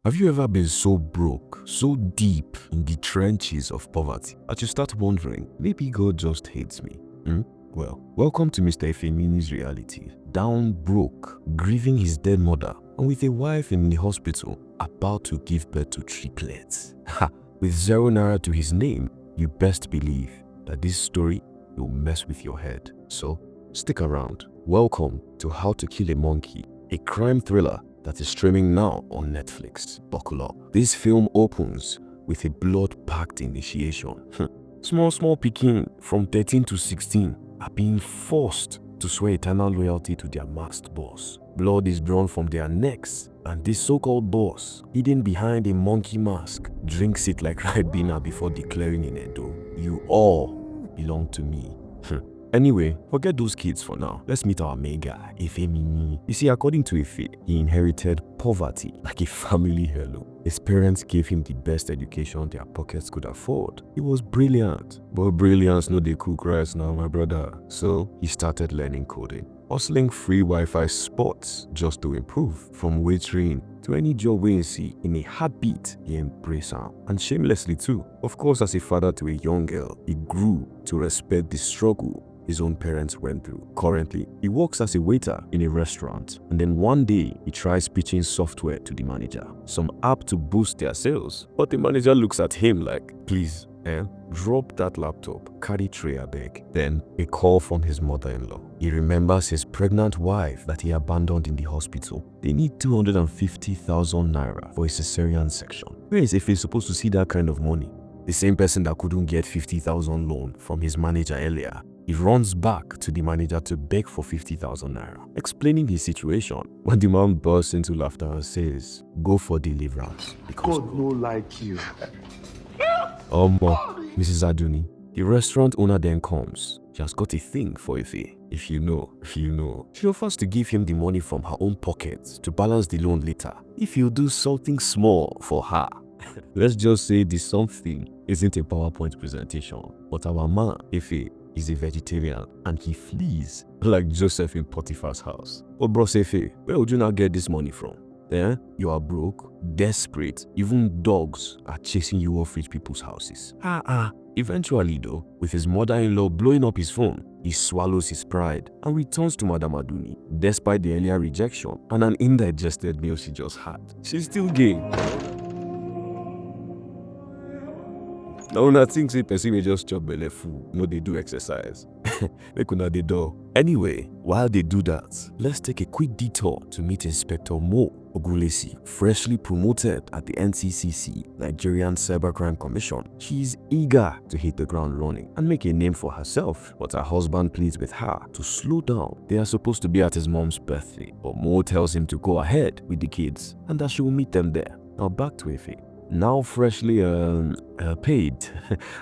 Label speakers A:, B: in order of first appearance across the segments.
A: Have you ever been so broke, so deep in the trenches of poverty that you start wondering, maybe God just hates me? Well, welcome to Mr. Efemini's reality. Down broke, grieving his dead mother, and with a wife in the hospital about to give birth to triplets. With 0 naira to his name, you best believe that this story will mess with your head. So, stick around. Welcome to How to Kill a Monkey, a crime thriller that is streaming now on Netflix. Buckle up. This film opens with a blood-packed initiation. Small pikin from 13 to 16 are being forced to swear eternal loyalty to their masked boss. Blood is drawn from their necks, and this so-called boss, hidden behind a monkey mask, drinks it like Ribena before declaring in Edo, "You all belong to me." Anyway, forget those kids for now. Let's meet our main guy, Efemini. You see, according to Efe, he inherited poverty like a family heirloom. His parents gave him the best education their pockets could afford. He was brilliant. But brilliance no dey cook rice now, my brother. So he started learning coding, hustling free Wi-Fi spots just to improve. From waitering to any job we see, in a heartbeat, he embraced her. And shamelessly too. Of course, as a father to a young girl, he grew to respect the struggle his own parents went through. Currently, he works as a waiter in a restaurant, and then one day he tries pitching software to the manager, some app to boost their sales. But the manager looks at him like, "Please, drop that laptop, carry tray abeg." Then a call from his mother-in-law. He remembers his pregnant wife that he abandoned in the hospital. They need 250,000 naira for a cesarean section. Where is Efe supposed to see that kind of money? The same person that couldn't get 50,000 loan from his manager earlier. He runs back to the manager to beg for 50,000 naira, explaining his situation, when the man bursts into laughter and says, "Go for deliverance, because
B: God no like you."
A: Mrs. Aduni, the restaurant owner then comes. She has got a thing for Efe. If you know. She offers to give him the money from her own pocket to balance the loan later, if he'll do something small for her. Let's just say this something isn't a PowerPoint presentation, but our man, Efe, is a vegetarian and he flees like Joseph in Potiphar's house. But bros Efe, where would you now get this money from? You are broke, desperate, even dogs are chasing you off rich people's houses. Eventually though, with his mother-in-law blowing up his phone, he swallows his pride and returns to Madam Aduni. Despite the earlier rejection and an indigested meal she just had, she's still game. Now una think say person may just chop belle full, no they do exercise. Make una dey do. Anyway, while they do that, let's take a quick detour to meet Inspector Mo Ogulesi, freshly promoted at the NCCC, Nigerian Cybercrime Commission. She is eager to hit the ground running and make a name for herself, but her husband pleads with her to slow down. They are supposed to be at his mom's birthday, but Mo tells him to go ahead with the kids and that she will meet them there. Now back to Efe. Now freshly paid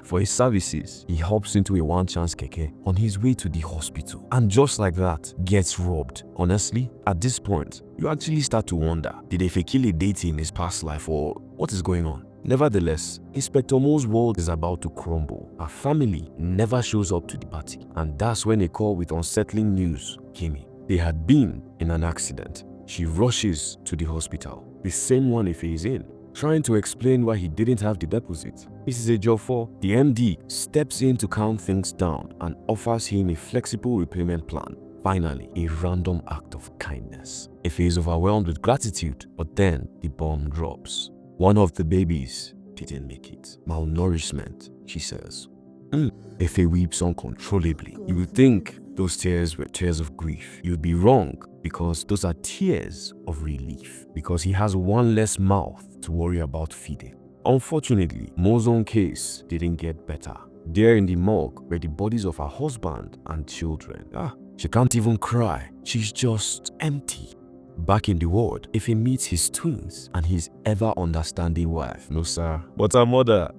A: for his services, he hops into a one-chance keke on his way to the hospital, and just like that, gets robbed. Honestly, at this point, you actually start to wonder, did Efe kill a deity in his past life or what is going on? Nevertheless, Inspector Mo's world is about to crumble. Her family never shows up to the party, and that's when a call with unsettling news came in. They had been in an accident. She rushes to the hospital, the same one Efe is in, trying to explain why he didn't have the deposit. Mrs. Ejoor, the MD, steps in to calm things down and offers him a flexible repayment plan. Finally, a random act of kindness. Efe is overwhelmed with gratitude, but then the bomb drops. One of the babies didn't make it. Malnourishment, she says. Efe weeps uncontrollably. You would think those tears were tears of grief. You'd be wrong, because those are tears of relief, because he has one less mouth to worry about feeding. Unfortunately, Mo's own case didn't get better. There in the morgue were the bodies of her husband and children. She can't even cry. She's just empty. Back in the ward, Efe meets his twins and his ever-understanding wife. No sir, but her mother,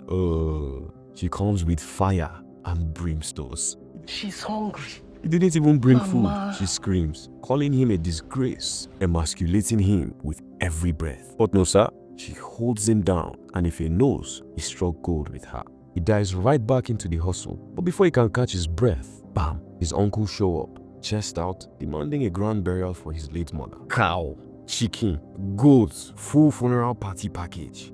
A: she comes with fire and brimstones.
B: She's hungry.
A: He didn't even bring food, she screams, calling him a disgrace, emasculating him with every breath. But no sir, she holds him down, and if he knows, he struck gold with her. He dives right back into the hustle, but before he can catch his breath, bam, his uncle show up, chest out, demanding a grand burial for his late mother. Cow! chicken, goats, full funeral party package.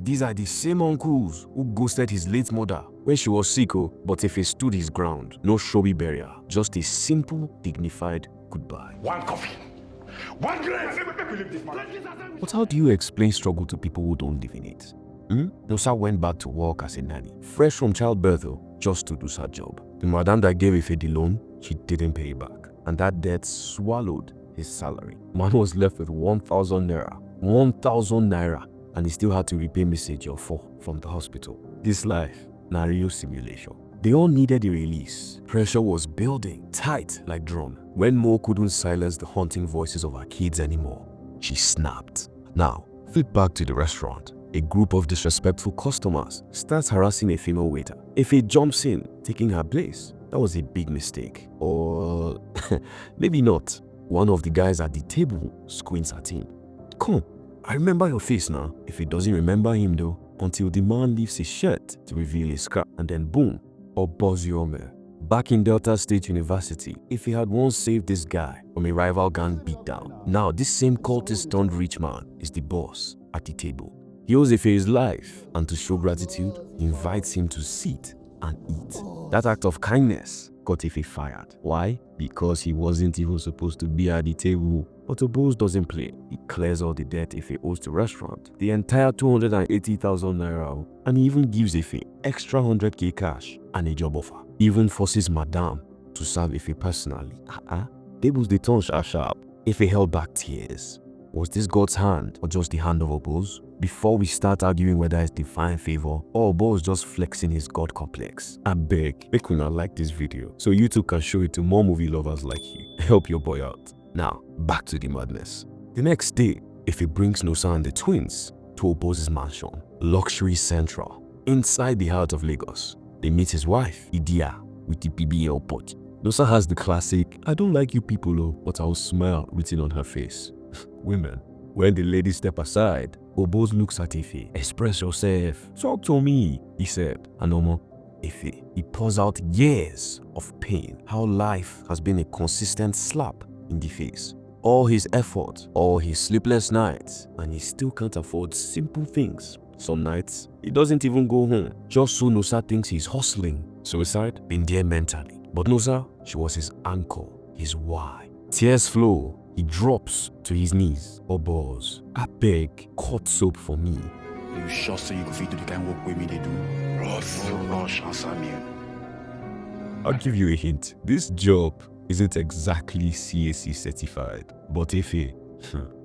A: These are the same uncles who ghosted his late mother when she was sick, but if he stood his ground, no showy burial, just a simple, dignified goodbye.
B: One coffee. One grave.
A: But how do you explain struggle to people who don't live in it? Nosa went back to work as a nanny, fresh from childbirth, just to do her job. The madam that gave Ife the loan, she didn't pay it back, and that debt swallowed his salary. Man was left with 1,000 naira. 1,000 naira, and he still had to repay message or 4 from the hospital. This life, na real simulation. They all needed a release. Pressure was building, tight like drum. When Mo couldn't silence the haunting voices of her kids anymore, she snapped. Now, flip back to the restaurant. A group of disrespectful customers starts harassing a female waiter. Ife jumps in, taking her place. That was a big mistake. Or maybe not. One of the guys at the table squints at him. Come, I remember your face now. If he doesn't remember him though, until the man lifts his shirt to reveal his scar, and then boom, Oboziome. Back in Delta State University, if he had once saved this guy from a rival gang beatdown, now this same cultist turned rich man is the boss at the table. He owes Ife his life, and to show gratitude, he invites him to sit and eat. That act of kindness got Ife fired. Why? Because he wasn't even supposed to be at the table. But Obos doesn't play. He clears all the debt Ife owes to restaurant, the entire 280,000 naira, and he even gives Ife extra 100k cash and a job offer. Even forces Madame to serve Ife personally. Tables they turn sharp. Ife held back tears. Was this God's hand or just the hand of Obos? Before we start arguing whether it's divine favor or Obos just flexing his God complex, I beg, make una like this video so you too can show it to more movie lovers like you. Help your boy out. Now, back to the madness. The next day, Ife brings Nosa and the twins to Obos' mansion, Luxury Central, inside the heart of Lagos. They meet his wife, Idia, with the BBL pot. Nosa has the classic, I don't like you people, but I'll smile written on her face. Women. When the ladies step aside, Obos looks at Ife. Express yourself. Talk to me, he said. And Ife, he pours out years of pain. How life has been a consistent slap in the face. All his effort, all his sleepless nights, and he still can't afford simple things. Some nights, he doesn't even go home, just so Nosa thinks he's hustling. Suicide? Been there mentally. But Nosa, she was his anchor, his why. Tears flow. He drops to his knees. Obos, I beg, cut soap for me.
C: You sure say you go fit to the kind work with me they do? Ross, rush, answer me.
A: I'll give you a hint. This job isn't exactly CAC certified. But Ife,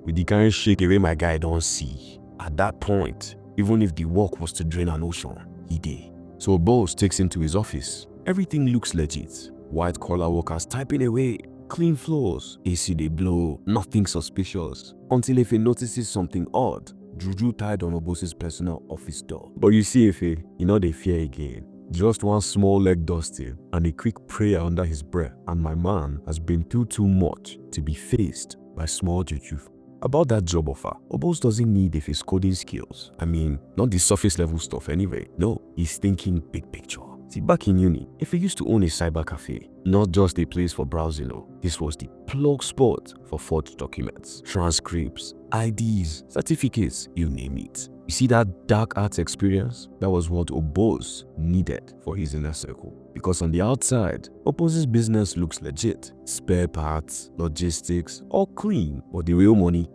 A: with the kind of shake away my guy don't see. At that point, even if the work was to drain an ocean, he did. So Obos takes him to his office. Everything looks legit. White collar workers typing away. Clean floors, AC they blow, nothing suspicious. Until Ife notices something odd, juju tied on Obos' personal office door. But you see Ife, they fear again. Just one small leg dusting and a quick prayer under his breath, and my man has been through too much to be faced by small juju. About that job offer, Obos doesn't need Ife's coding skills. I mean, not the surface level stuff anyway. No, he's thinking big picture. See, back in uni, Ife used to own a cyber cafe, not just a place for browsing. This was the plug spot for forged documents, transcripts, IDs, certificates, you name it. You see that dark arts experience? That was what Obos needed for his inner circle. Because on the outside, Obos' business looks legit. Spare parts, logistics, all clean. But the real money,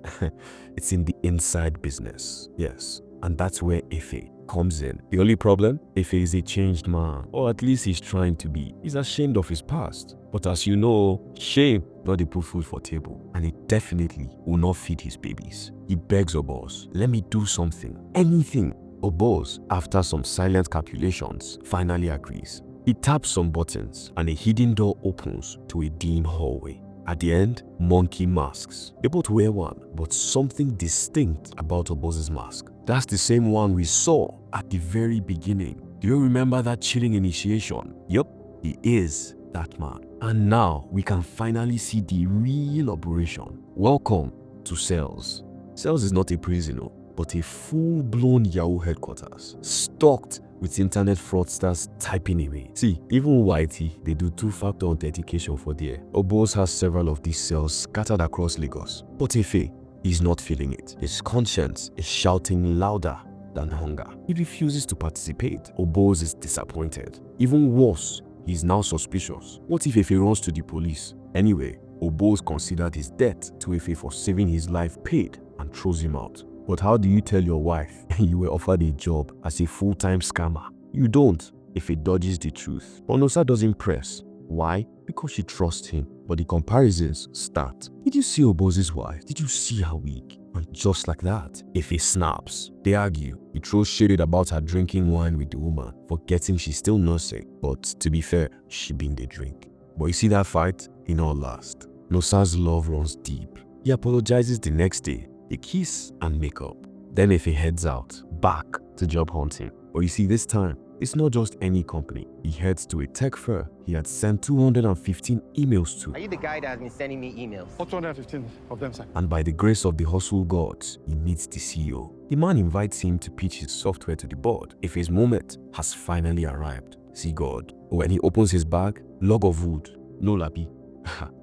A: it's in the inside business. Yes, and that's where Ife comes in. The only problem? Ife is a changed man, or at least he's trying to be. He's ashamed of his past. But as you know, shame not the put food for table, and it definitely will not feed his babies. He begs Obos, let me do something, anything. Obos, after some silent calculations, finally agrees. He taps some buttons, and a hidden door opens to a dim hallway. At the end, monkey masks. They both wear one, but something distinct about Obos' mask. That's the same one we saw at the very beginning. Do you remember that chilling initiation? Yup, he is that man. And now we can finally see the real operation. Welcome to Cells. Cells is not a prison, but a full-blown Yahoo headquarters, stocked with internet fraudsters typing away. See, even Whitey, they do two-factor authentication for there. Obos has several of these cells scattered across Lagos. But Ife, He's not feeling it. His conscience is shouting louder than hunger. He refuses to participate. Obos is disappointed. Even worse, he's now suspicious. What if Efe runs to the police? Anyway, Obos considered his debt to Efe for saving his life paid and throws him out. But how do you tell your wife you were offered a job as a full-time scammer? You don't. Efe dodges the truth. Onosa doesn't press. Why? Because she trusts him. But the comparisons start. Did you see Obos's wife? Did you see her weak? And just like that, Efe snaps. They argue. He throws shade about her drinking wine with the woman, forgetting she's still nursing. But to be fair, she binned the drink. But you see that fight? It all lasts. Nosa's love runs deep. He apologizes the next day. They kiss and make up. Then Efe heads out, back to job hunting. But you see, this time, it's not just any company. He heads to a tech firm he had sent 215 emails to.
D: Are you the guy that has been sending me emails?
C: 215 of them, sir.
A: And by the grace of the hustle gods, he meets the CEO. The man invites him to pitch his software to the board. Efe's moment has finally arrived. See God. When he opens his bag, log of wood, no lappy.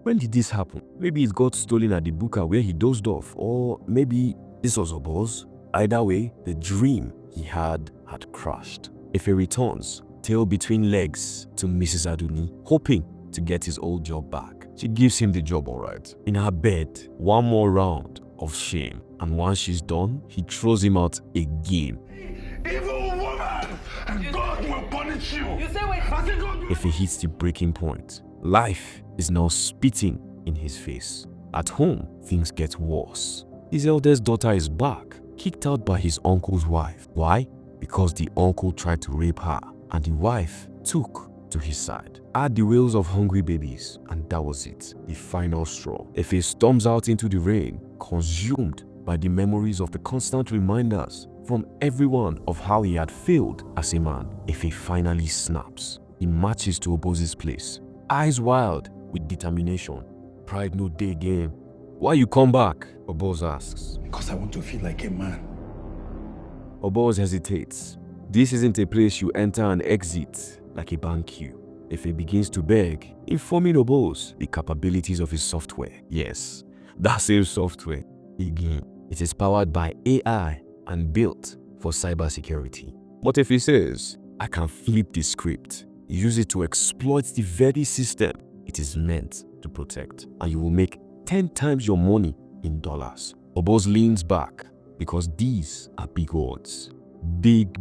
A: When did this happen? Maybe it got stolen at the buka where he dozed off, or maybe this was Obos. Either way, the dream he had crashed. Efe returns, tail between legs, to Mrs. Aduni, hoping to get his old job back. She gives him the job alright. In her bed, one more round of shame, and once she's done, he throws him out again.
B: Evil woman! And God will punish you!
E: You say wait.
A: Efe hits the breaking point. Life is now spitting in his face. At home, things get worse. His eldest daughter is back, kicked out by his uncle's wife. Why? Because the uncle tried to rape her and the wife took to his side. Add the wails of hungry babies and that was it, the final straw. Efe storms out into the rain, consumed by the memories of the constant reminders from everyone of how he had failed as a man. Efe finally snaps. He marches to Obos's place, eyes wild with determination. Pride no day game. Why you come back? Obos asks.
C: Because I want to feel like a man.
A: Obos hesitates. This isn't a place you enter and exit like a bank queue. Efe begins to beg, informing Obos the capabilities of his software. Yes, that same software. Again, it is powered by AI and built for cybersecurity. But Efe says, I can flip the script, use it to exploit the very system it is meant to protect, and you will make 10 times your money in dollars. Obos leans back because these are big odds. Big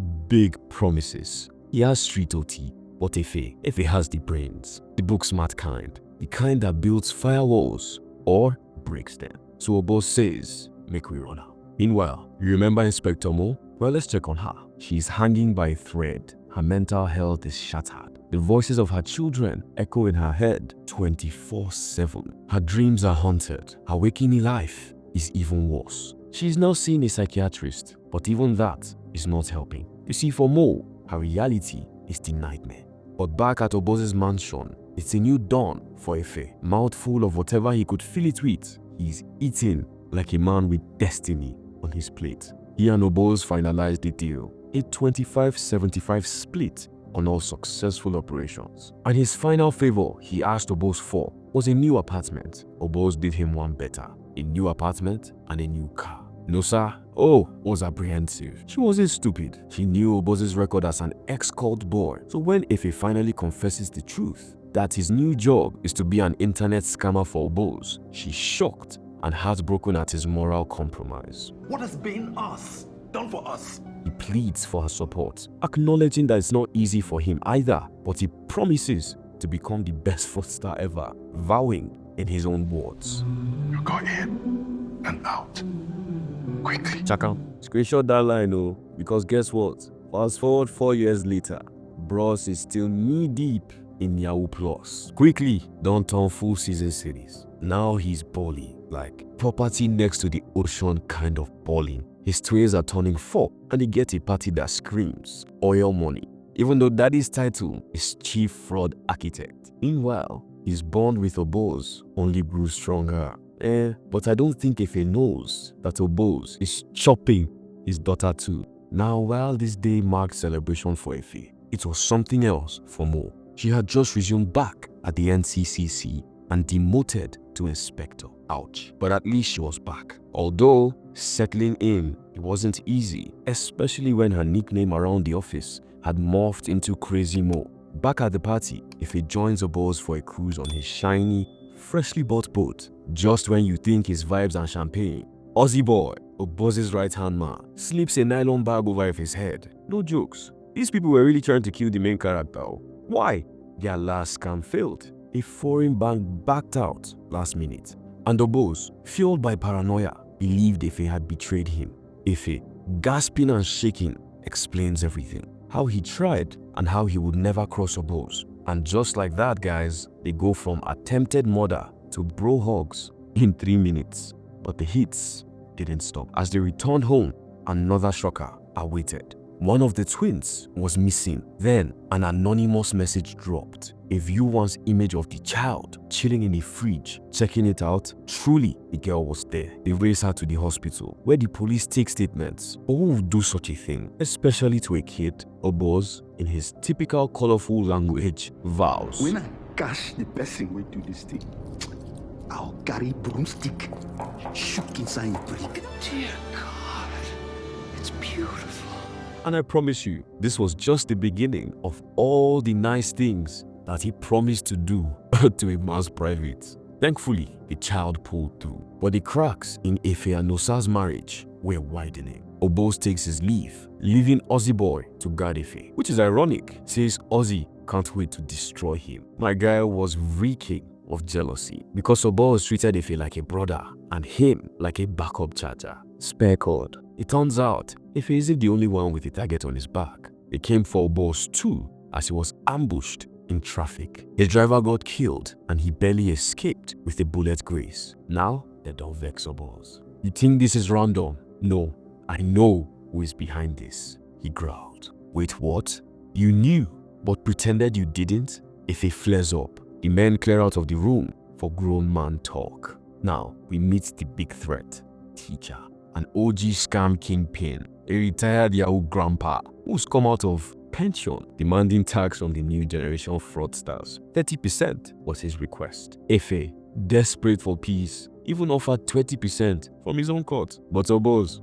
A: promises. He has street OT, but Efe has the brains, the book smart kind, the kind that builds firewalls or breaks them. So Obos says, make we run out. Meanwhile, you remember Inspector Mo? Well, let's check on her. She's hanging by a thread. Her mental health is shattered. The voices of her children echo in her head 24/7. Her dreams are haunted. Her waking life is even worse. She's now seeing a psychiatrist, but even that is not helping. You see, for Mo, her reality is the nightmare. But back at Obos's mansion, it's a new dawn for Efe. Mouthful of whatever he could fill it with, he's eating like a man with destiny on his plate. He and Obos finalized the deal, a 25-75 split on all successful operations. And his final favor he asked Obos for was a new apartment. Obos did him one better, a new apartment and a new car. Nosa, was apprehensive. She wasn't stupid. She knew Obos's record as an ex-cult boy. So when Efe finally confesses the truth, that his new job is to be an internet scammer for Obos, she's shocked and heartbroken at his moral compromise.
B: What has been done for us?
A: He pleads for her support, acknowledging that it's not easy for him either, but he promises to become the best fraudster ever, vowing in his own words.
B: You go in and out. Quickly.
A: Chaka, screenshot that line, because guess what? Fast forward 4 years later, Bros is still knee-deep in Yahoo Plus. Quickly, don't turn full season series. Now he's balling, like property next to the ocean kind of balling. His twins are turning 4 and they get a party that screams oil money, even though daddy's title is Chief Fraud Architect. Meanwhile, his bond with Obos only grew stronger. But I don't think Efe knows that Obos is chopping his daughter too. Now, while this day marked celebration for Efe, it was something else for Mo. She had just resumed back at the NCCC and demoted to inspector. Ouch. But at least she was back. Although settling in, it wasn't easy, especially when her nickname around the office had morphed into Crazy Mo. Back at the party, Ife joins Obos for a cruise on his shiny, freshly bought boat. Just when you think his vibes and champagne, Aussie boy, Obos's right-hand man, slips a nylon bag over Ife's head. No jokes. These people were really trying to kill the main character. Why? Their last scam failed. A foreign bank backed out last minute. And Obos, fueled by paranoia, believed Ife had betrayed him. Ife, gasping and shaking, explains everything. How he tried and how he would never cross Obos. And just like that, guys, they go from attempted murder to bro hugs in 3 minutes. But the hits didn't stop. As they returned home, another shocker awaited. One of the twins was missing. Then an anonymous message dropped. A viewer's image of the child chilling in the fridge. Checking it out, truly the girl was there. They race her to the hospital where the police take statements. But who would do such a thing? Especially to a kid. Obos, in his typical colorful language, vows.
C: When I catch the person wey do this thing, I'll carry broomstick, shook inside a brick. Dear God, it's beautiful.
A: And I promise you, this was just the beginning of all the nice things that he promised to do to a man's private. Thankfully, the child pulled through. But the cracks in Ife and Nosa's marriage were widening. Obos takes his leave, leaving Aussie boy to guard Ife, which is ironic, says Aussie can't wait to destroy him. My guy was reeking of jealousy because Obos treated Ife like a brother and him like a backup charger. Spare cord. It turns out Ife isn't the only one with a target on his back. They came for Obos too, as he was ambushed in traffic. His driver got killed and he barely escaped with a bullet grace. Now they don't vex Obos. You think this is random? No, I know who is behind this, he growled. Wait, what? You knew but pretended you didn't? Ife flares up. The men clear out of the room for grown man talk. Now we meet the big threat, Teacher. An OG scam kingpin, a retired Yahoo grandpa who's come out of pension demanding tax from the new generation fraudsters. 30% was his request. Ife, desperate for peace, even offered 20% from his own cut. But Obos,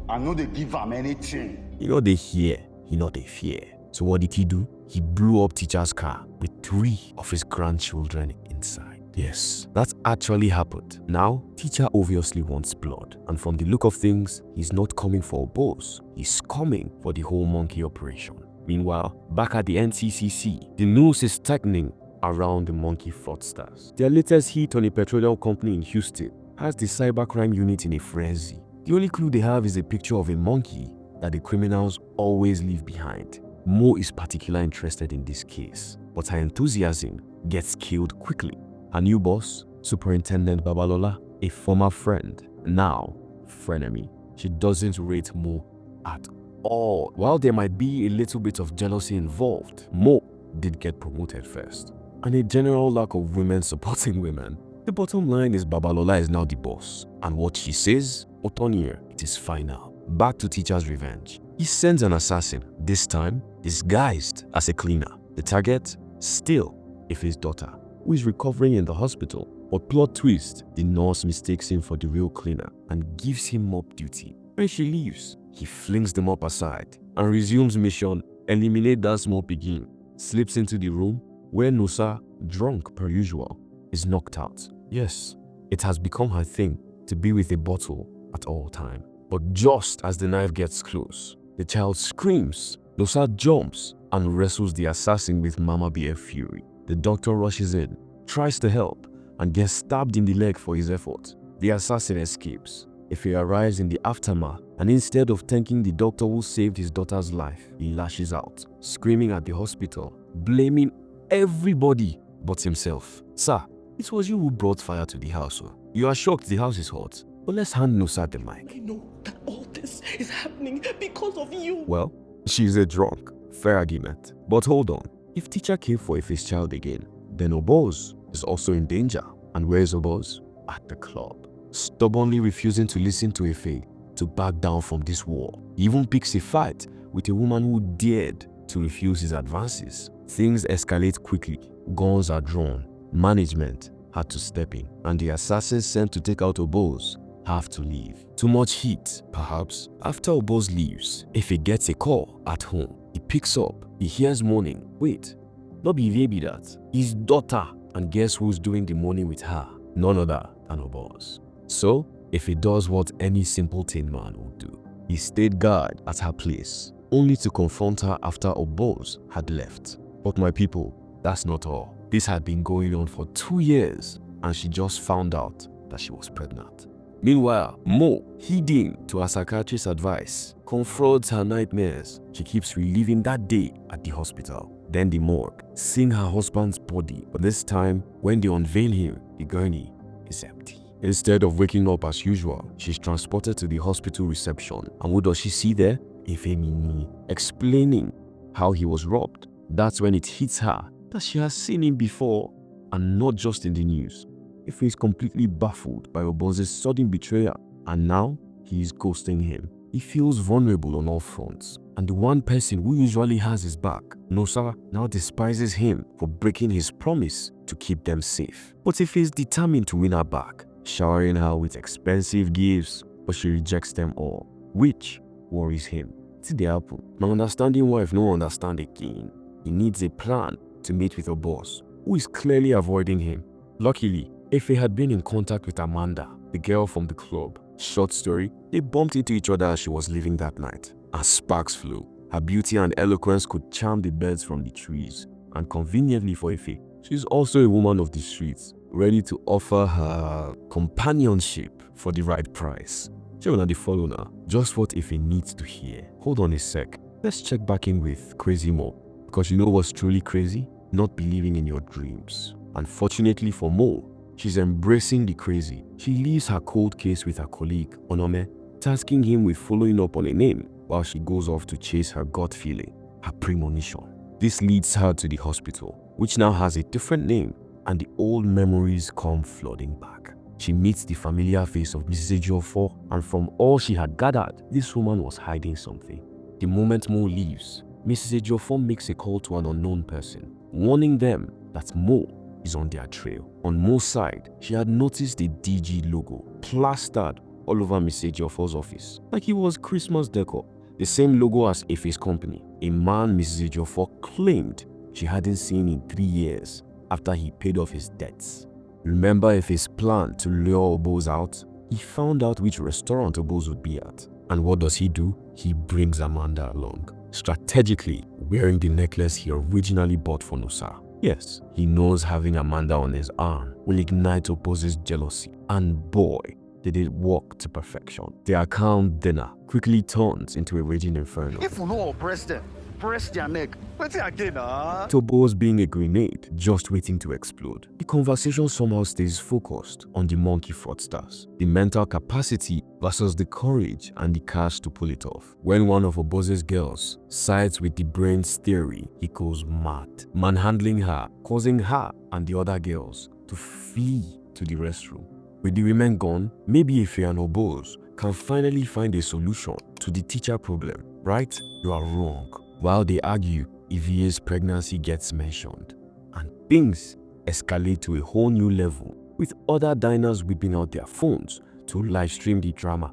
C: I know they give him anything.
A: you know they hear, you know they fear. So what did he do? He blew up Teacher's car with 3 of his grandchildren inside. Yes, that actually happened. Now, Teacher obviously wants blood. And from the look of things, he's not coming for Obos. He's coming for the whole monkey operation. Meanwhile, back at the NCCC, the news is tightening around the monkey fraudsters. Their latest hit on a petroleum company in Houston has the cybercrime unit in a frenzy. The only clue they have is a picture of a monkey that the criminals always leave behind. Mo is particularly interested in this case, but her enthusiasm gets killed quickly. Her new boss, Superintendent Babalola, a former friend, now frenemy. She doesn't rate Mo at all. While there might be a little bit of jealousy involved, Mo did get promoted first. And a general lack of women supporting women. The bottom line is Babalola is now the boss. And what she says, Otonier, it is final. Back to Teacher's revenge. He sends an assassin, this time disguised as a cleaner. The target, still Ife's daughter, who is recovering in the hospital. But plot twist, the nurse mistakes him for the real cleaner and gives him mop duty. When she leaves, he flings the mop aside and resumes mission, eliminate that small piggin, slips into the room where Nosa, drunk per usual, is knocked out. Yes, it has become her thing to be with a bottle at all time. But just as the knife gets close, the child screams. Nosa jumps and wrestles the assassin with Mama BF fury. The doctor rushes in, tries to help, and gets stabbed in the leg for his effort. The assassin escapes. Ife arrives in the aftermath, and instead of thanking the doctor who saved his daughter's life, he lashes out, screaming at the hospital, blaming everybody but himself. Sir, it was you who brought fire to the house. You are shocked the house is hot, but let's hand Nosa the mic.
E: I know that all this is happening because of you.
A: Well, she's a drunk. Fair argument. But hold on. If Teacher came for Ife's child again, then Obos is also in danger. And where is Obos? At the club. Stubbornly refusing to listen to Ife to back down from this war. He even picks a fight with a woman who dared to refuse his advances. Things escalate quickly. Guns are drawn. Management had to step in, and the assassins sent to take out Obos have to leave. Too much heat, perhaps. After Obos leaves, if he gets a call at home, he picks up, he hears moaning. Wait, not be baby that. His daughter. And guess who's doing the moaning with her? None other than Obos. So, if he does what any simpleton man would do, he stayed guard at her place, only to confront her after Obos had left. But my people, that's not all. This had been going on for 2 years, and she just found out that she was pregnant. Meanwhile, Mo, heeding to her psychiatrist's advice, confronts her nightmares. She keeps reliving that day at the hospital. Then the morgue, seeing her husband's body, but this time, when they unveil him, the gurney is empty. Instead of waking up as usual, she's transported to the hospital reception. And what does she see there? Efemini, explaining how he was robbed. That's when it hits her that she has seen him before, and not just in the news. Ife is completely baffled by Obon's sudden betrayal, and now he is ghosting him. He feels vulnerable on all fronts, and the one person who usually has his back, Nosa, now despises him for breaking his promise to keep them safe. But Ife is determined to win her back, showering her with expensive gifts, but she rejects them all, which worries him. It's the apple. My understanding wife no understand again. He needs a plan to meet with a boss, who is clearly avoiding him. Luckily, Efe had been in contact with Amanda, the girl from the club. Short story, they bumped into each other as she was leaving that night, and sparks flew. Her beauty and eloquence could charm the birds from the trees, and conveniently for Efe, she's also a woman of the streets, ready to offer her companionship for the right price. She will not follow now. Just what Efe needs to hear. Hold on a sec. Let's check back in with Crazy Mo, because you know what's truly crazy? Not believing in your dreams. Unfortunately for Mo, she's embracing the crazy. She leaves her cold case with her colleague, Onome, tasking him with following up on a name while she goes off to chase her gut feeling, her premonition. This leads her to the hospital, which now has a different name, and the old memories come flooding back. She meets the familiar face of Mrs. Ejoor, and from all she had gathered, this woman was hiding something. The moment Mo leaves, Mrs. Ejoor makes a call to an unknown person, warning them that Mo is on their trail. On Mo's side, she had noticed the DG logo plastered all over Mrs. Ejoor's office, like it was Christmas decor. The same logo as Efe's company, a man Mrs. Ejoor claimed she hadn't seen in 3 years after he paid off his debts. Remember Efe's plan to lure Obos out? He found out which restaurant Obos would be at. And what does he do? He brings Amanda along, strategically wearing the necklace he originally bought for Nosa. Yes, he knows having Amanda on his arm will ignite Obos' jealousy. And boy, did it work to perfection. Their calm dinner quickly turns into a raging inferno.
C: If you know oppress them, press their neck. What's it again,
A: Obos being a grenade just waiting to explode. The conversation somehow stays focused on the monkey fraudsters, the mental capacity versus the courage and the cash to pull it off. When one of Obos' girls sides with the brains theory, he goes mad, manhandling her, causing her and the other girls to flee to the restroom. With the women gone, maybe Efe and Obos can finally find a solution to the teacher problem, right? You are wrong. While they argue, Evie's pregnancy gets mentioned, and things escalate to a whole new level, with other diners whipping out their phones to live stream the drama.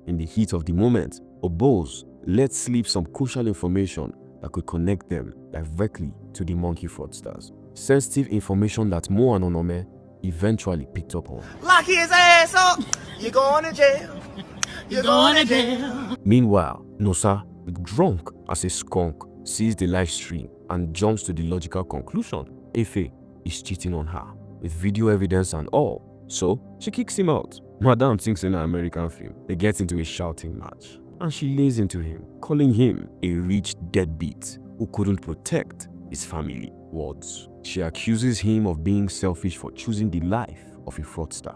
A: In the heat of the moment, Obos lets slip some crucial information that could connect them directly to the monkey fraudsters. Sensitive information that Mo and Onome eventually picked up on.
F: Lock his ass up! You're going to jail! You're going to jail!
A: Meanwhile, Nosa, drunk as a skunk, sees the live stream and jumps to the logical conclusion Efe is cheating on her, with video evidence and all. So, she kicks him out. Madame thinks in an American film, they get into a shouting match, and she lays into him, calling him a rich deadbeat who couldn't protect his family. Words. She accuses him of being selfish for choosing the life of a fraudster.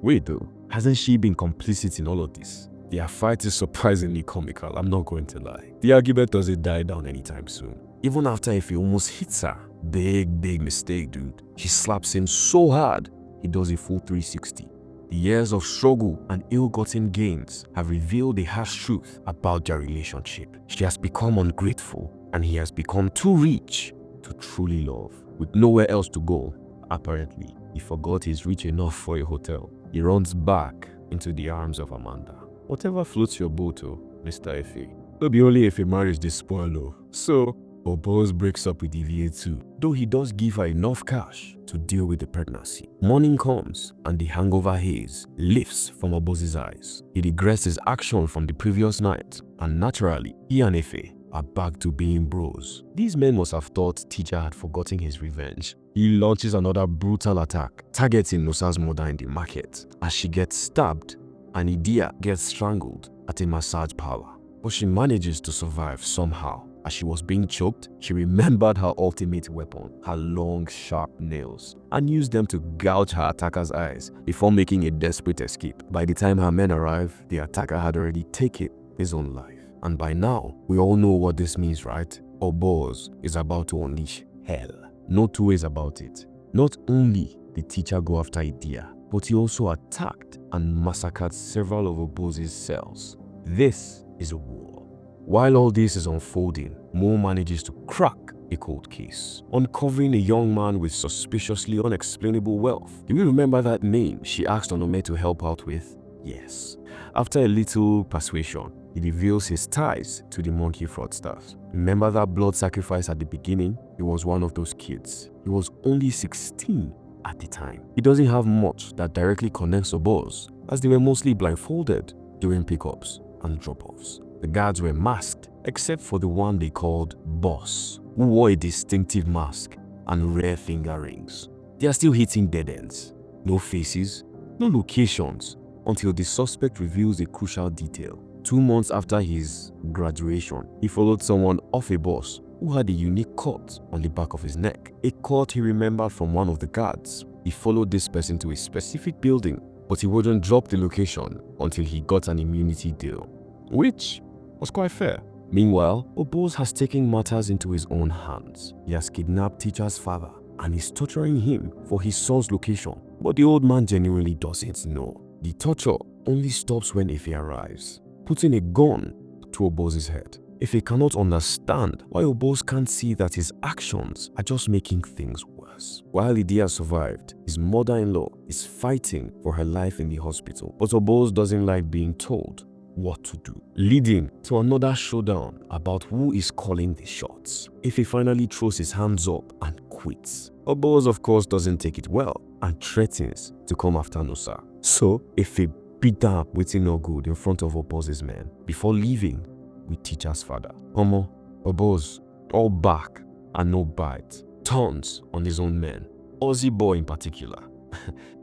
A: Wait though, hasn't she been complicit in all of this? Their fight is surprisingly comical, I'm not going to lie. The argument doesn't die down anytime soon. Even after Efe almost hits her, big mistake, dude. She slaps him so hard, he does a full 360. The years of struggle and ill-gotten gains have revealed the harsh truth about their relationship. She has become ungrateful, and he has become too rich to truly love. With nowhere else to go, apparently, he forgot he's rich enough for a hotel. He runs back into the arms of Amanda. Whatever floats your boat, Mr. Efe. No be only if a marriage dey spoil, so Obos breaks up with Evie too, though he does give her enough cash to deal with the pregnancy. Morning comes and the hangover haze lifts from Obos's eyes. He regrets his action from the previous night, and naturally, he and Efe are back to being bros. These men must have thought teacher had forgotten his revenge. He launches another brutal attack, targeting Nusa's mother in the market as she gets stabbed and Idia gets strangled at a massage parlor. But she manages to survive somehow. As she was being choked, she remembered her ultimate weapon, her long, sharp nails, and used them to gouge her attacker's eyes before making a desperate escape. By the time her men arrive, the attacker had already taken his own life. And by now, we all know what this means, right? Obos is about to unleash hell. No two ways about it. Not only did teacher go after Idia, but he also attacked and massacred several of Obos's cells. This is a war. While all this is unfolding, Mo manages to crack a cold case, uncovering a young man with suspiciously unexplainable wealth. Do you remember that name she asked Onome to help out with? Yes. After a little persuasion, he reveals his ties to the monkey fraudsters. Remember that blood sacrifice at the beginning? He was one of those kids. He was only 16 at the time. He doesn't have much that directly connects Obos, as they were mostly blindfolded during pickups and drop-offs. The guards were masked, except for the one they called Boss, who wore a distinctive mask and rare finger rings. They are still hitting dead ends. No faces, no locations, until the suspect reveals a crucial detail. 2 months after his graduation, he followed someone off a bus who had a unique cut on the back of his neck. A cut he remembered from one of the guards. He followed this person to a specific building, but he wouldn't drop the location until he got an immunity deal, which was quite fair. Meanwhile, Obos has taken matters into his own hands. He has kidnapped teacher's father and is torturing him for his son's location. But the old man genuinely doesn't know. The torture only stops when Efe arrives, putting a gun to Obos's head. Efe cannot understand why Obos can't see that his actions are just making things worse. While Idia survived, his mother-in-law is fighting for her life in the hospital, but Obos doesn't like being told what to do, leading to another showdown about who is calling the shots. Efe finally throws his hands up and quits. Obos of course doesn't take it well and threatens to come after Nusa. So Efe beat her up with no good in front of Obos's men before leaving with teacher's father. Obos, all back and no bite, turns on his own men. Ozzy Boy in particular.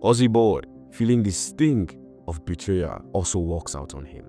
A: Ozzy Boy, feeling the sting of betrayal, also walks out on him.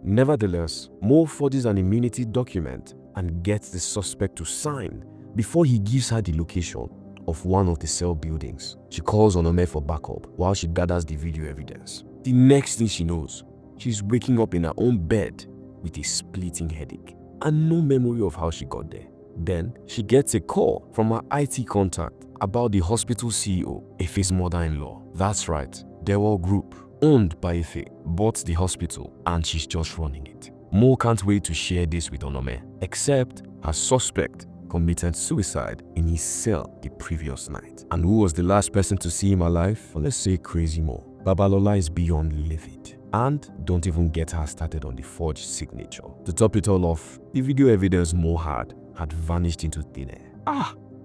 A: Nevertheless, Mo forges an immunity document and gets the suspect to sign before he gives her the location of one of the cell buildings. She calls Onome for backup while she gathers the video evidence. The next thing she knows, she's waking up in her own bed with a splitting headache and no memory of how she got there. Then she gets a call from her IT contact about the hospital CEO, Efe's mother-in-law. That's right, Dewell Group, owned by Efe, bought the hospital and she's just running it. Mo can't wait to share this with Onome, except her suspect committed suicide in his cell the previous night. And who was the last person to see him alive? Well, let's say Crazy Mo. Babalola is beyond livid. And don't even get her started on the forged signature. To top it all off, the video evidence Mo had vanished into thin air.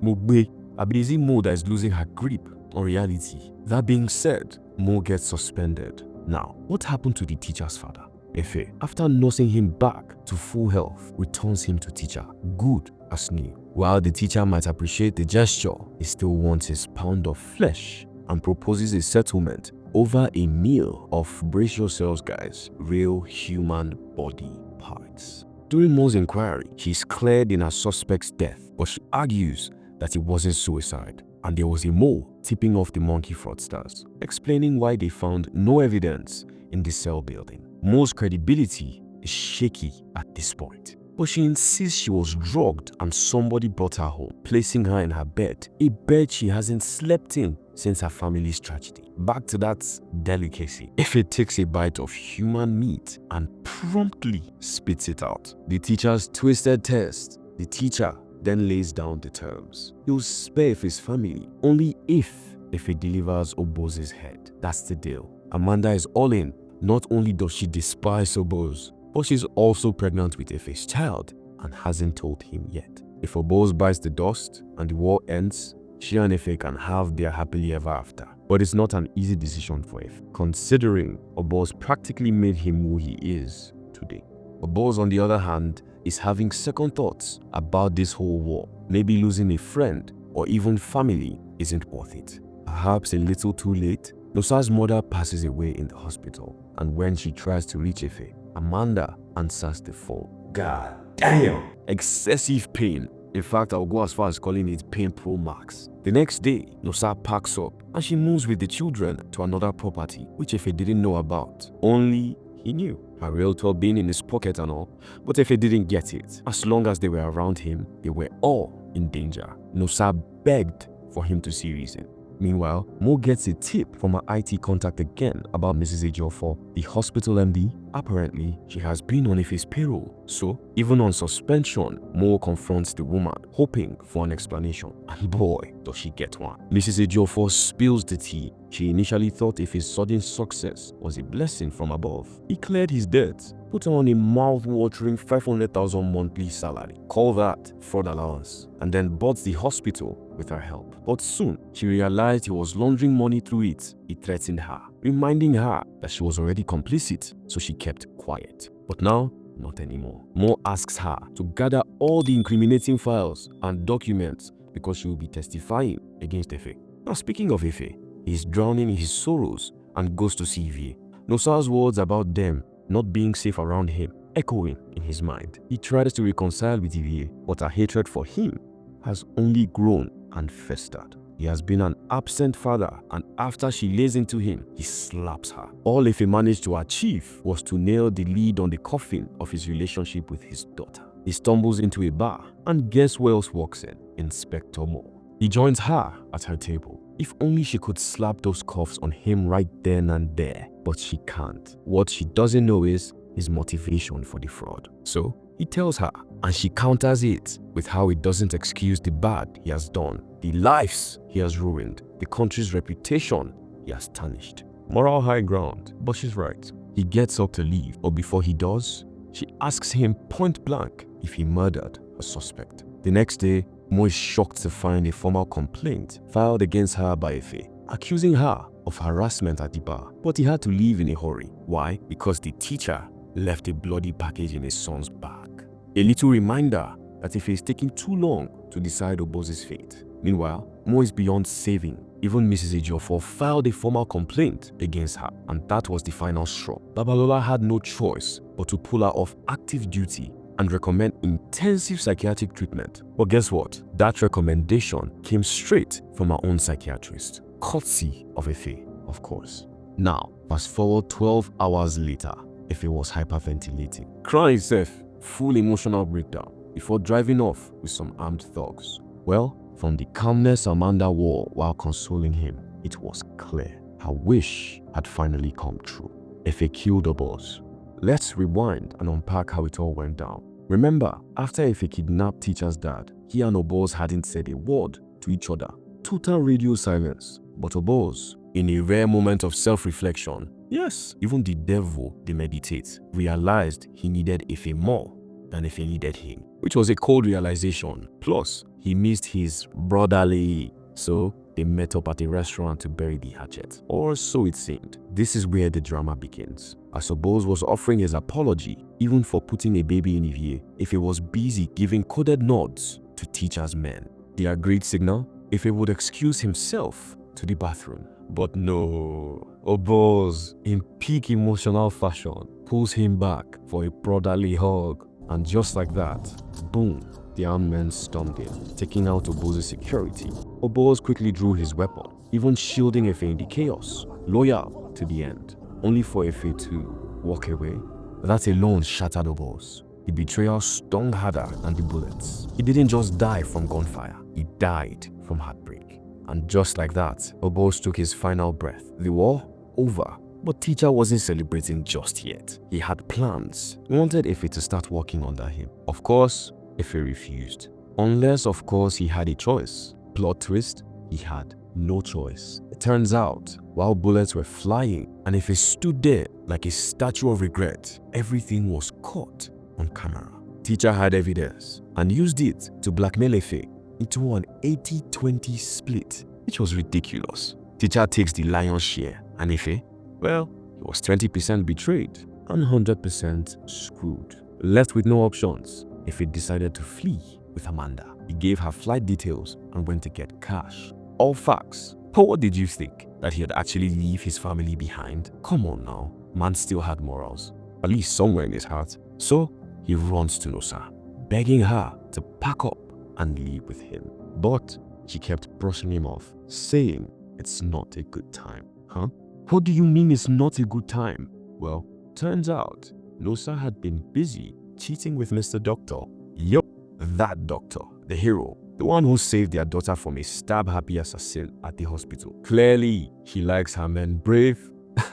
A: Mogbe, a busy Mo that is losing her grip on reality. That being said, Mo gets suspended. Now, what happened to the teacher's father? Efe, after nursing him back to full health, returns him to teacher, good as new. While the teacher might appreciate the gesture, he still wants his pound of flesh and proposes a settlement over a meal of, brace yourselves guys, real human body parts. During Mo's inquiry, she's cleared in her suspect's death, but she argues that it wasn't suicide and there was a Mo tipping off the monkey fraudsters, explaining why they found no evidence in the cell building. Mo's credibility is shaky at this point, but she insists she was drugged and somebody brought her home, placing her in her bed, a bed she hasn't slept in since her family's tragedy. Back to that delicacy. If it takes a bite of human meat and promptly spits it out, the teacher's twisted test, the teacher then lays down the terms. He'll spare his family only if Efe delivers Oboze's head. That's the deal. Amanda is all in. Not only does she despise Oboze, but she's also pregnant with Efe's child and hasn't told him yet. If Oboze bites the dust and the war ends, she and Efe can have their happily ever after. But it's not an easy decision for Efe, considering Oboze practically made him who he is today. Oboze, on the other hand, is having second thoughts about this whole war. Maybe losing a friend or even family isn't worth it. Perhaps a little too late, Nosa's mother passes away in the hospital, and when she tries to reach Efe, Amanda answers the phone. God damn! Excessive pain. In fact, I'll go as far as calling it pain pro max. The next day, Nosa packs up and she moves with the children to another property, which Efe didn't know about. Only he knew. Her realtor being in his pocket and all, but Efe didn't get it. As long as they were around him, they were all in danger. Nosa begged for him to see reason. Meanwhile, Mo gets a tip from her IT contact again about Mrs. Ejoor for the hospital MD. Apparently, she has been on Efe's payroll. So, even on suspension, Mo confronts the woman, hoping for an explanation. And boy, does she get one. Mrs. Ejoor spills the tea. She initially thought Efe's sudden success was a blessing from above. He cleared his debts, put on a mouth-watering 500,000 monthly salary. Call that fraud allowance. And then bought the hospital with her help. But soon, she realized he was laundering money through it. He threatened her, reminding her that she was already complicit, so she kept quiet. But now, not anymore. Mo asks her to gather all the incriminating files and documents because she will be testifying against Efe. Now, speaking of Efe, he's drowning in his sorrows and goes to see Vie. Nosa's words about them not being safe around him echoing in his mind. He tries to reconcile with Vie, but her hatred for him has only grown and festered. He has been an absent father, and after she lays into him, he slaps her. All Efe managed to achieve was to nail the lid on the coffin of his relationship with his daughter. He stumbles into a bar, and guess who else walks in? Inspector Mo. He joins her at her table. If only she could slap those cuffs on him right then and there, but she can't. What she doesn't know is his motivation for the fraud. So he tells her, and she counters it with how it doesn't excuse the bad he has done, the lives he has ruined, the country's reputation he has tarnished. Moral high ground, but she's right. He gets up to leave, but before he does, she asks him point blank if he murdered a suspect. The next day, Mo is shocked to find a formal complaint filed against her by Efe, accusing her of harassment at the bar. But he had to leave in a hurry. Why? Because the teacher left a bloody package in his son's bag. A little reminder that Efe is taking too long to decide Oboze's fate. Meanwhile, Mo is beyond saving. Even Mrs. Ejoor filed a formal complaint against her, and that was the final straw. Babalola had no choice but to pull her off active duty and recommend intensive psychiatric treatment. But guess what? That recommendation came straight from her own psychiatrist, courtesy of Efe, of course. Now, fast forward 12 hours later, Efe was hyperventilating, crying himself, full emotional breakdown, before driving off with some armed thugs. Well, from the calmness Amanda wore while consoling him, it was clear her wish had finally come true. Efe killed Oboze. Let's rewind and unpack how it all went down. Remember, after Efe kidnapped teacher's dad, he and Oboze hadn't said a word to each other. Total radio silence. But Oboze, in a rare moment of self-reflection, yes, even the devil, they meditate, realized he needed Efe more than Efe needed him, which was a cold realization. Plus, he missed his brotherly. So they met up at a restaurant to bury the hatchet, or so it seemed. This is where the drama begins. As Oboze was offering his apology, even for putting a baby in Efe, Efe was busy giving coded nods to teacher's men. The agreed signal, Efe would excuse himself to the bathroom. But no, Oboze, in peak emotional fashion, pulls him back for a brotherly hug. And just like that, boom, the armed men stormed in, taking out Oboze's security. Oboze quickly drew his weapon, even shielding Efe in the chaos, loyal to the end, only for Efe to walk away. That alone shattered Oboze. The betrayal stung harder than the bullets. He didn't just die from gunfire, he died from heartbreak. And just like that, Oboze took his final breath. The war? Over. But teacher wasn't celebrating just yet. He had plans. He wanted Efe to start working under him. Of course, Efe refused. Unless, of course, he had a choice. Plot twist, he had no choice. It turns out, while bullets were flying and Ife stood there like a statue of regret, everything was caught on camera. Teacher had evidence and used it to blackmail Ife into an 80-20 split, which was ridiculous. Teacher takes the lion's share and Ife, well, he was 20% betrayed and 100% screwed. Left with no options, Ife decided to flee with Amanda. He gave her flight details and went to get cash. All facts. But what did you think? That he'd actually leave his family behind? Come on now. Man still had morals, at least somewhere in his heart. So he runs to Nosa, begging her to pack up and leave with him. But she kept brushing him off, saying it's not a good time. Huh? What do you mean it's not a good time? Well, turns out Nosa had been busy cheating with Mr. Doctor. Yup, that doctor, the hero, the one who saved their daughter from a stab-happy assassin at the hospital. Clearly, he likes her men brave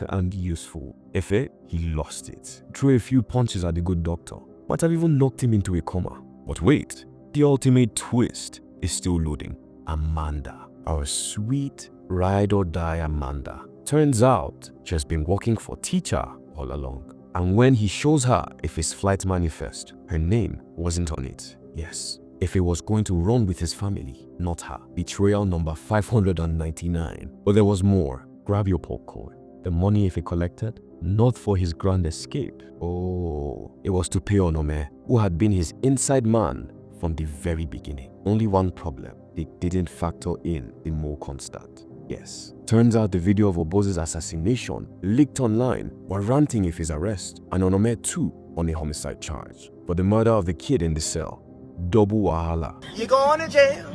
A: and useful. Ife, he lost it. Threw a few punches at the good doctor. Might have even knocked him into a coma. But wait, the ultimate twist is still loading. Amanda, our sweet ride-or-die Amanda. Turns out she has been working for Teacher all along. And when he shows her Ife's flight manifest, her name wasn't on it. Yes, Ife was going to run with his family, not her. Betrayal number 599. But there was more. Grab your popcorn. The money Ife collected, not for his grand escape. Oh, it was to pay Onome, who had been his inside man from the very beginning. Only one problem, they didn't factor in the more constant. Yes, turns out the video of Oboze's assassination leaked online warranting Ife's arrest, and Onome too on a homicide charge for the murder of the kid in the cell. Double wahala.
F: You're going to jail.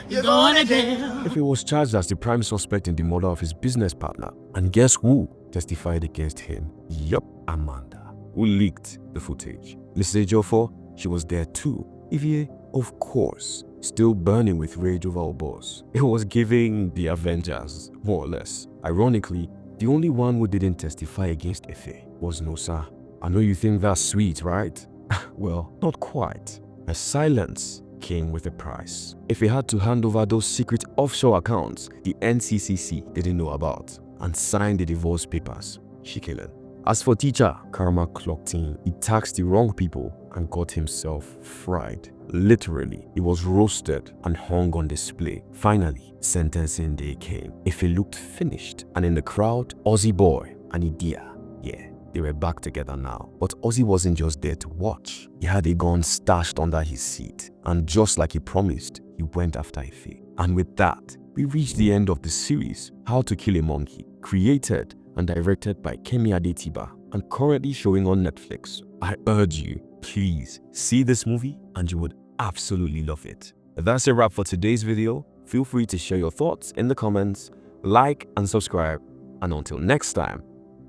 F: You're going to jail.
A: Ife was charged as the prime suspect in the murder of his business partner, and guess who testified against him? Yup, Amanda, who leaked the footage. Mrs. Ejoor, she was there too. Ife, of course, still burning with rage over Oboze. It was giving the Avengers, more or less. Ironically, the only one who didn't testify against Ife was Nosa. I know you think that's sweet, right? Well, not quite. Her silence came with a price. Ife had to hand over those secret offshore accounts the NCCC didn't know about and sign the divorce papers. She killed. As for Teacher, karma clocked in. He taxed the wrong people and got himself fried. Literally, he was roasted and hung on display. Finally, sentencing day came. Ife looked finished, and in the crowd, Ozzy Boy and Idia. Yeah, they were back together now. But Ozzy wasn't just there to watch. He had a gun stashed under his seat, and just like he promised, he went after Ife. And with that, we reached the end of the series, How to Kill a Monkey, created and directed by Kemi Adetiba and currently showing on Netflix. I urge you, please see this movie and you would absolutely love it. That's a wrap for today's video. Feel free to share your thoughts in the comments, like and subscribe, and until next time,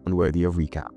A: Unworthy of Recap.